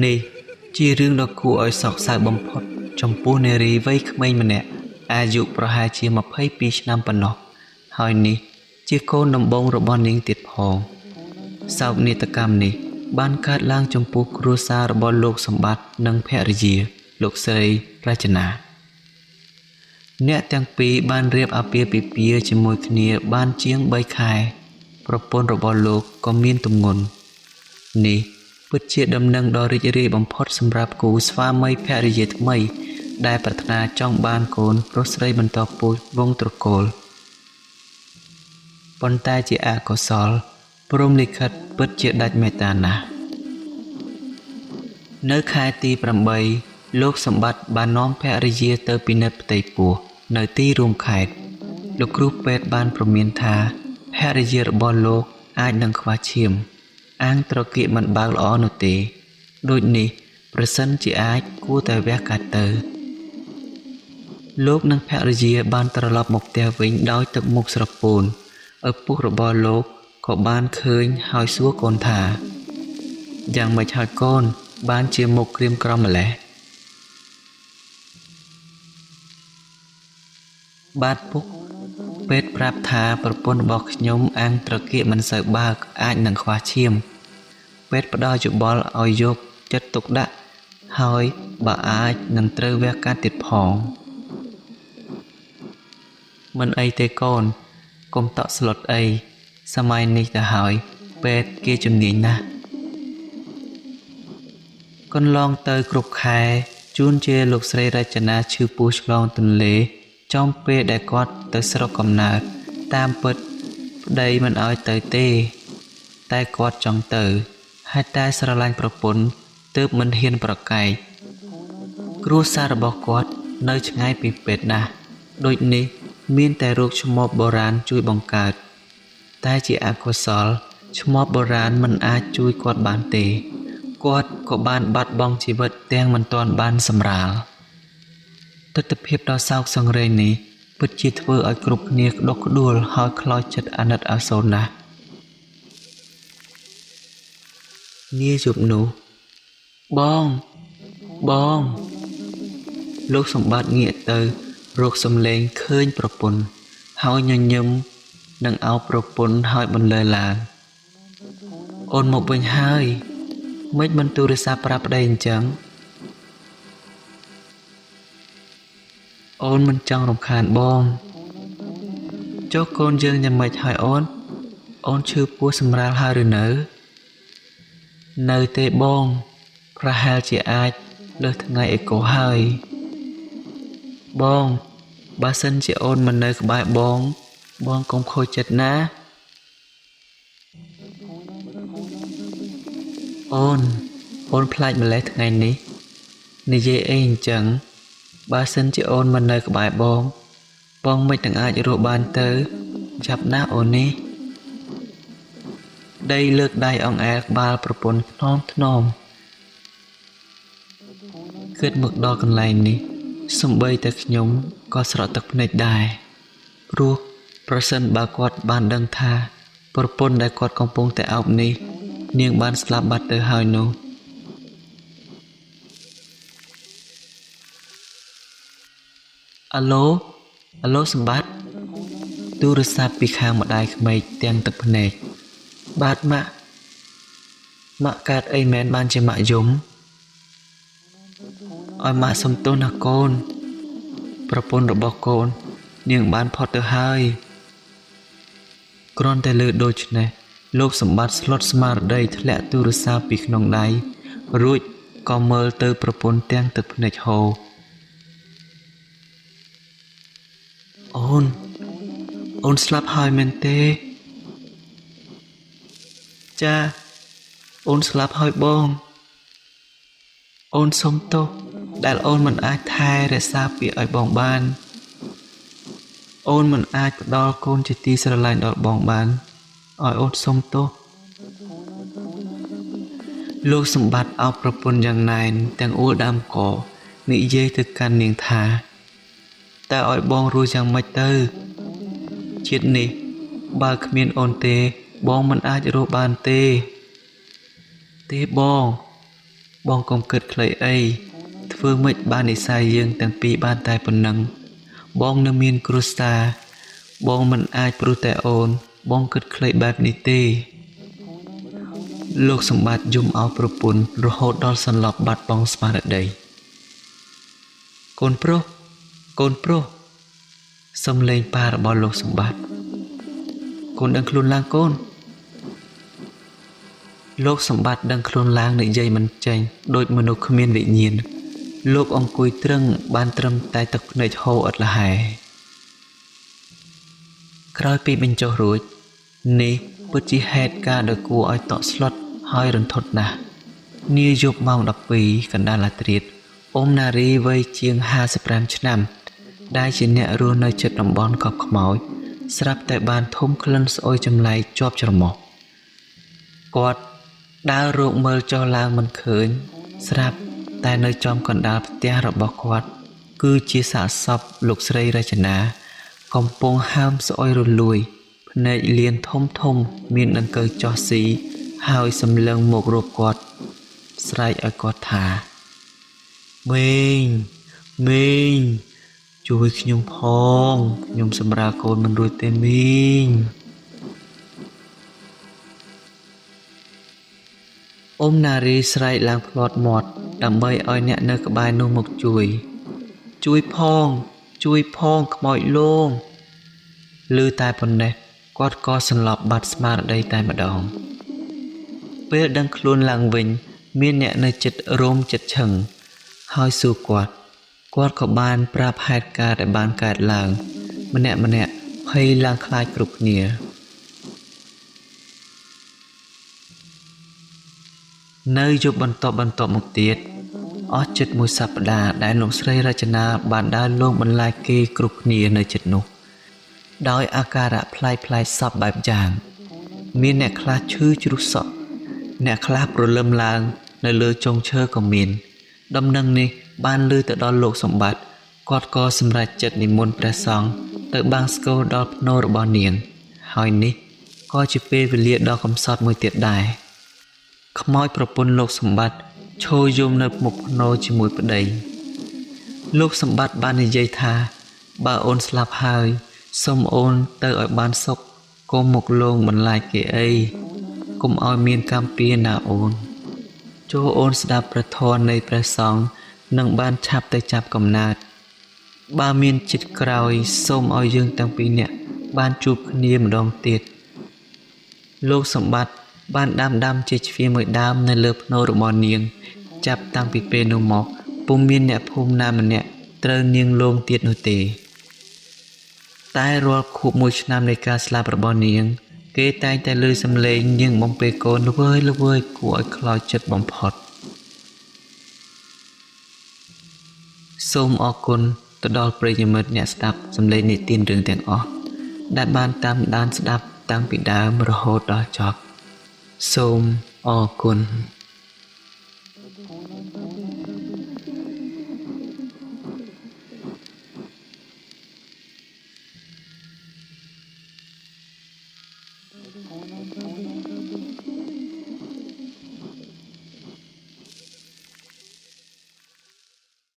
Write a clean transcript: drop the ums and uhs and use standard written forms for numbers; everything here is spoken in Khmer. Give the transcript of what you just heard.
នេះជារឿងដ៏គួរឲ្យសោកសៅបំផុតចំពោះនារីវ័យក្មេងម្នាក់អាយុប្រហែលជា22ឆ្នាំប៉ុណ្ណោះហើយនេះជាកូនដំបងរបស់នាងទៀតផងសោកនាដកម្មនេះបានកើតឡើងចំពោះគ្រួសាររបស់លោកសម្បត្តិនិងភរិយាលោកស្រីរចនាអ្នកទាំងពីរបានរៀបអាពាហ៍ពិពាហ៍ជាមួយគ្នាបានជាង3ខែប្រពន្ធរបស់លោកក៏មានទម្ងន់នេះពិតជាដំណឹងដ៏រីករាយបំផុតសម្រាប់គូស្វាមីភរិយាថ្មីដែលប្រាថ្នាចង់បានកូនប្រុសស្រីបន្តពូជវង្សត្រកូលប៉ុន្តែជាអកុសលព្រហ្មលិខិតពិតជាដាច់មេត្តាណាស់នៅខែទី8លោកសម្បត្តិបាននាំភរិយាទៅពិនិត្យផ្ទៃពោះនៅទីរួមខេត្តលោកគ្រូពេទ្យបានព្រមានថាភរិយារបស់លោកអាចនឹងខ្វះឈាមអាងត្រគាកមិនបើកល្អនោះទេដូចនេះប្រសិនជាអាចគួរតែវះកាត់ទៅលោកនិងភរិយាបានត្រឡប់មកផ្ទះវិញដោយទឹកមុខស្រពោនឪពុករបស់លោកក៏បានឃើញហើយសួរកូនថាយ៉ាងម៉េចហើយកូនបានជាមុខក្រៀមក្រំម្ល៉េះបាទពុកពេទ្យប្រាប់ថាប្រពន្ធរបស់ខ្ញុំអាងត្រគាកមិនសូវបើកអាចនឹងខ្វះឈាមពេទ្យផ្ដល់យោបល់ឲ្យយកចិត្តទុកដាក់ហើយបើអាចនឹងត្រូវវះកាត់ទៀតផងមិនអីទេកូនកុំតក់ស្លុតអីសម័យនេះទៅហើយពេទ្យគេជំនាញណាស់កន្លងទៅគ្រប់ខែជួនជាលោកស្រីរចនាឈឺពោះឆ្លងទន្លេចំពេលដែលគាត់ទៅស្រុកកំណើតតាមពិតប្តីមិនឲ្យទៅទេតែគាត់ចង់ទៅហើយតែស្រឡាញ់ប្រពន្ធទើបមិនហ៊ានប្រកែកគ្រួសាររបស់គាត់នៅឆ្ងាយពីពេទ្យណាស់ដូចនេះមានតែរោគឆ្មបបុរាណជួយបង្កើតតែជាអកុសលឆ្មបបុរាណមិនអាចជួយគាត់បានទេគាត់ក៏បានបាត់បង់ជីវិតទាំងមិនទាន់បានសម្រាលទស្សនភាពដ៏សោកសង្រេងនេះពិតជាធ្វើឲ្យគ្រប់គ្នាក្តុកក្តួលហើយខ្លោចចិត្តអាណិតអាសូរណាស់នាយប់នោះបងលោកសម្បត្តិងាកទៅរកសំឡេងឃើញប្រពន្ធហើយញញឹមនឹងអោបប្រពន្ធហើយបន្លឺឡើងអូនមកវិញហើយមិនបានទូរស័ព្ទប្រាប់ប្តីអញ្ចឹងអូនមិនចង់រំខានបងចុះកូនយើងយ៉ាងម៉េចហើយអូនឈឺពោះសម្រាលហើយឬនៅទេបងប្រហែលជាអាចលើសថ្ងៃអីក៏ហើយបងបើសិនជាអូនមិននៅក្បែរបងកុំខូចចិត្តណាអូនខ្លាចម្លេះថ្ងៃនេះនិយាយអីអញ្ចឹងបើសិនជាអូនមិននៅក្បែរបងមិននឹងអាចរស់បានទៅចាប់ណាអូននេះដីលើកដៃអង្អែលក្បាលប្រពន្ធថ្នមគិតមកដល់កន្លែងនេះសំបីតែខ្ញុំក៏ស្រក់ទឹកភ្នែកដែរព្រោះប្រសិនបើគាត់បានដឹងថាប្រពន្ធដែលគាត់កំពុងតែអោបនេះនាងបានស្លាប់បាត់ទៅហើយនោះអាឡូសម្បត្តិទូរស័ព្ទពីខាងម្ដាយក្មេកទាំងទឹកភ្នែកបាទម៉ាក់កើតអីមែនបានជាម៉ាក់យំឲ្យម៉ាក់សុំទោសណាកូនប្រពន្ធរបស់កូននាងបានផុតទៅហើយគ្រាន់តែលើដូច្នេះលោកសម្បត្តិស្លុតស្មារតីធ្លាក់ទូរស័ព្ទពីក្នុងដៃរួចក៏មើលទៅប្រពន្ធទាំងទឹកភ្នែកហូរអូនស្លាប់ហើយមែនទេចាអូនស្លាប់ហើយបងអូនសុំទោសដែលអូនមិនអាចថែរក្សាពាក្យឲ្យបងបានអូនមិនអាចផ្ដល់កូនជាទីស្រឡាញ់ដល់បងបានឲ្យអូនសុំទោសលោកសម្បត្តិអោបប្រពន្ធយ៉ាងណែនទាំងអួលដើមកនិយាយទៅកាន់នាងថាតើឲ្យបងរស់យ៉ាងម៉េចទៅជាតិនេះបើគ្មានអូនទេបងមិនអាចរស់បានទេបង បងកុំគិតខ្លីអីធ្វើម៉េចបាននិស័យយើងទាំងពីរបានតែប៉ុណ្ណឹងបងនៅមានគ្រួសារបងមិនអាចព្រោះតែអូនបងគិតខ្លីបែបនេះទេលោកសម្បត្តិយំអោបប្រពន្ធរហូតដល់សន្លប់បាត់បង់ស្មារតីកូនប្រុសកូនប្រុសសំឡេងប៉ារបស់លោកសម្បត្តិកូនដឹងខ្លួនឡើងកូនលោកសម្បត្តិដឹងខ្លួនឡើងនិយាយមិនចេញដូចមនុស្សគ្មានវិញ្ញាណលោកអង្គុយត្រឹងបានត្រឹមតែទឹកភ្នែកហូរឥតលហែក្រោយពីបញ្ចុះរួចនេះពិតជាហេតុការណ៍ដ៏គួរឲ្យតក់ស្លុតហើយរន្ធត់ណាស់នាយប់ម៉ោង12កណ្ដាលរាត្រីអ៊ំណារីវ័យជាង55ឆ្នាំដែលជាអ្នករស់នៅជិតតំបន់កប់ខ្មោចស្រាប់តែបានធំក្លិនស្អុយចម្លែកជាប់ច្រមុះគាត់ដើររកមើលចុះឡើងមិនឃើញស្រាប់តែនៅចំកណ្ដាលផ្ទះរបស់គាត់គឺជាសាកសពលោកស្រីរចនាកំពុងហើមស្អុយរលួយភ្នែកលៀនធំធំមានដង្កូវចោះស៊ីហើយសម្លឹងមករកគាត់ស្រែកឲ្យគាត់ថាមេងមេងជួយខ្ញុំផងខ្ញុំសម្រាលកូនមិនរួចទេមីងអ៊ំណារីស្រែកឡើងផ្លាត់មាត់ដើម្បីឲ្យអ្នកនៅក្បែរនោះមកជួយផងខ្មោចលងឮតែប៉ុណ្ណេះគាត់ក៏សន្លប់បាត់ស្មារតីតែម្ដងពេលដឹងខ្លួនឡើងវិញមានអ្នកនៅចិត្តរោមចិត្តឈឹងហើយសួរគាត់ក៏បានប្រាប់ហេតុការណ៍ដែលបានកើតឡើងម្នាក់ភ័យឡើងខ្លាចគ្រប់គ្នានៅយប់បន្ទាប់មកទៀតអស់ជិតមួយសប្តាហ៍ដែលលោកស្រីរចនាបានដើរលងបន្លាចគេគ្រប់គ្នានៅជិតនោះដោយអាការៈប្លែកសពបែបយ៉ាងមានអ្នកខ្លះឈឺជ្រុះសក់អ្នកខ្លះព្រលឹមឡើងនៅលើចុងឈើក៏មានដំណឹងនេះបានឮទៅដល់លោកសម្បត្តិគាត់ក៏សម្រេចចិត្តនិមន្តព្រះសង្ឃទៅបាំងស្គរដល់ភ្នូររបស់នាងហើយនេះក៏ជាពេលវេលាដ៏កំសត់មួយទៀតដែរខ្មោចប្រពន្ធលោកសម្បត្តិឈរយំនៅមុខភ្នូរជាមួយប្តីលោកសម្បត្តិបាននិយាយថាបើអូនស្លាប់ហើយសូមអូនទៅឲ្យបានសុខកុំមកលងបន្លាចគេអីកុំឲ្យមានកម្មពៀរណាអូនចូលអូនស្ដាប់ព្រះធម៌នៃព្រះសង្ឃនឹងបានឆាប់ទៅចាប់កំណើតបើមានចិត្តក្រោយសូមឲ្យយើងទាំងពីរនាក់បានជួបគ្នាម្ដងទៀតលោកសម្បត្តិបានដាំជាជ្វាមួយដើមនៅលើភ្នូររបស់នាងចាប់តាំងពីពេលនោះមកពុំមានអ្នកភូមិណាម្នាក់ត្រូវនាងលងទៀតនោះទេតែរាល់ខួប1ឆ្នាំនៃការស្លាប់របស់នាងគេតែងតែឮសំឡេងនាងបំពេកូនល្វើយគួរឲ្យខ្លោចចិត្តបំផុតសូមអរគុណទៅដល់ប្រិយមិត្តអ្នកស្ដាប់សំឡេងនិទានរឿងទាំងអស់ដែលបានតាមដានស្ដាប់តាំងពីដើមរហូតដល់ចប់សូមអរគុណ